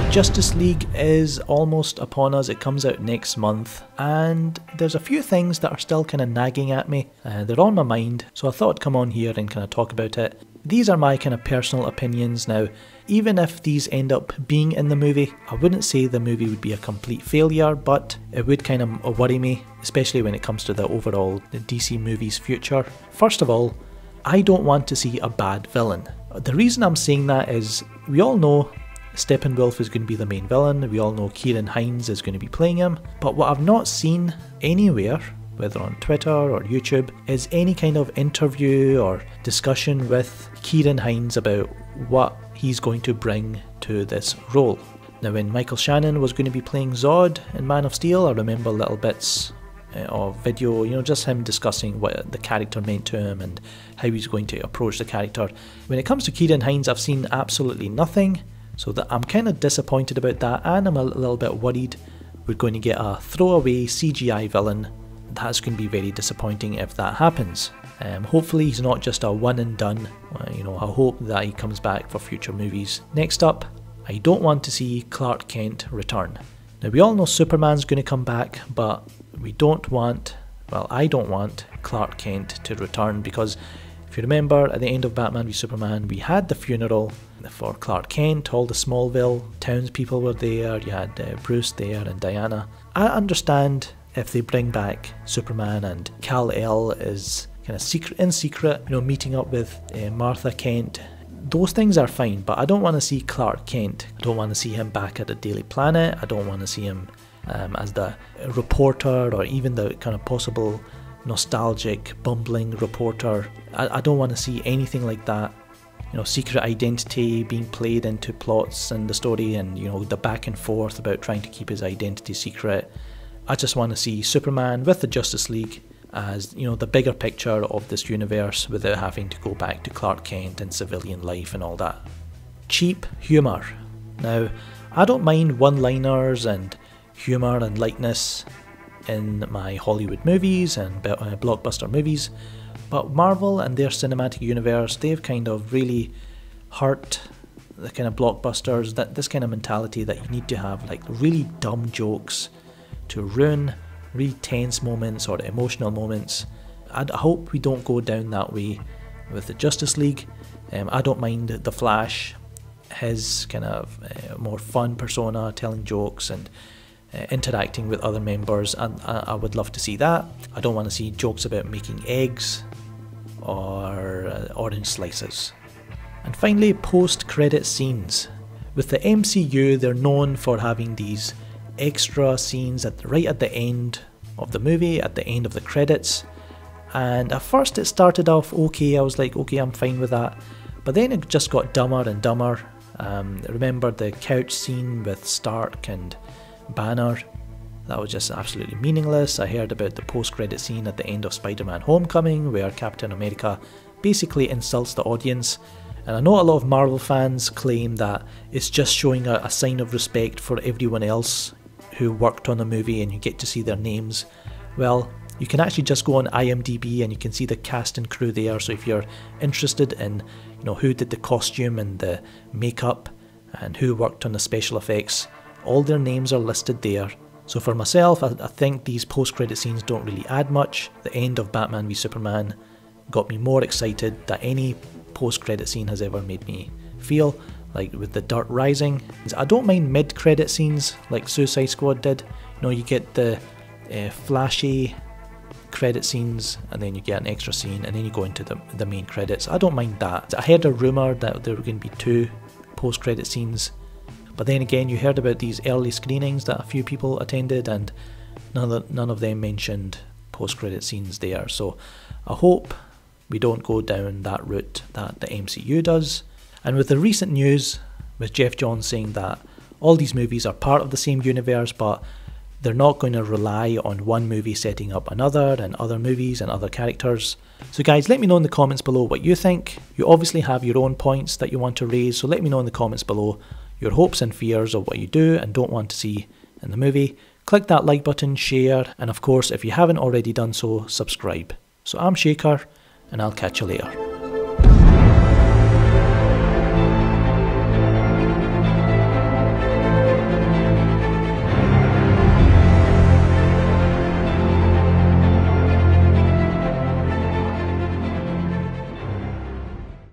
Justice League is almost upon us. It comes out next month, and there's a few things that are still kind of nagging at me. They're on my mind, so I thought I'd come on here and kind of talk about it. These are my kind of personal opinions. Now, even if these end up being in the movie, I wouldn't say the movie would be a complete failure, but it would kind of worry me, especially when it comes to the overall DC movie's future. First of all, I don't want to see a bad villain. The reason I'm saying that is, we all know Steppenwolf is going to be the main villain, we all know Kieran Hines is going to be playing him, but what I've not seen anywhere, whether on Twitter or YouTube, is any kind of interview or discussion with Kieran Hines about what he's going to bring to this role. Now, when Michael Shannon was going to be playing Zod in Man of Steel, I remember little bits of video, just him discussing what the character meant to him and how he's going to approach the character. When it comes to Kieran Hines, I've seen absolutely nothing, so that I'm kind of disappointed about that, and I'm a little bit worried we're going to get a throwaway CGI villain. That's going to be very disappointing if that happens. Hopefully he's not just a one and done. I hope that he comes back for future movies. Next up, I don't want to see Clark Kent return. Now, we all know Superman's going to come back, but we don't want, well, I don't want Clark Kent to return, because if you remember, at the end of Batman v Superman, we had the funeral for Clark Kent. All the Smallville townspeople were there. You had Bruce there and Diana. I understand if they bring back Superman and Kal-El is kind of in secret, meeting up with Martha Kent. Those things are fine, but I don't want to see Clark Kent. I don't want to see him back at the Daily Planet. I don't want to see him as the reporter, or even the kind of possible nostalgic, bumbling reporter. I don't want to see anything like that. Secret identity being played into plots and the story, and the back and forth about trying to keep his identity secret. I just want to see Superman with the Justice League as, the bigger picture of this universe, without having to go back to Clark Kent and civilian life and all that. Cheap humour. Now, I don't mind one-liners and humour and lightness in my Hollywood movies and blockbuster movies, but Marvel and their cinematic universe, they've kind of really hurt the kind of blockbusters, this kind of mentality that you need to have like really dumb jokes to ruin really tense moments or emotional moments. I hope we don't go down that way with the Justice League. I don't mind the Flash, his kind of more fun persona, telling jokes and interacting with other members, and I would love to see that. I don't want to see jokes about making eggs or orange slices. And finally, post-credit scenes. With the MCU, they're known for having these extra scenes right at the end of the movie, at the end of the credits, and at first it started off okay. I was like, okay, I'm fine with that, but then it just got dumber and dumber. Remember the couch scene with Stark and Banner? That was just absolutely meaningless. I heard about the post-credit scene at the end of Spider-Man Homecoming, where Captain America basically insults the audience, and I know a lot of Marvel fans claim that it's just showing a sign of respect for everyone else who worked on the movie and you get to see their names. Well, you can actually just go on IMDb and you can see the cast and crew there, so if you're interested in who did the costume and the makeup and who worked on the special effects, all their names are listed there. So for myself, I think these post-credit scenes don't really add much. The end of Batman v Superman got me more excited than any post-credit scene has ever made me feel. Like with the dirt rising, I don't mind mid-credit scenes like Suicide Squad did. You get the flashy credit scenes, and then you get an extra scene, and then you go into the main credits. I don't mind that. I heard a rumour that there were going to be 2 post-credit scenes, but then again, you heard about these early screenings that a few people attended, and none of them mentioned post-credit scenes there. So I hope we don't go down that route that the MCU does. And with the recent news with Jeff Johns saying that all these movies are part of the same universe, but they're not going to rely on one movie setting up another, and other movies and other characters. So guys, let me know in the comments below what you think. You obviously have your own points that you want to raise, so let me know in the comments below your hopes and fears of what you do and don't want to see in the movie. Click that like button, share, and of course, if you haven't already done so, subscribe. So I'm Shaker, and I'll catch you later.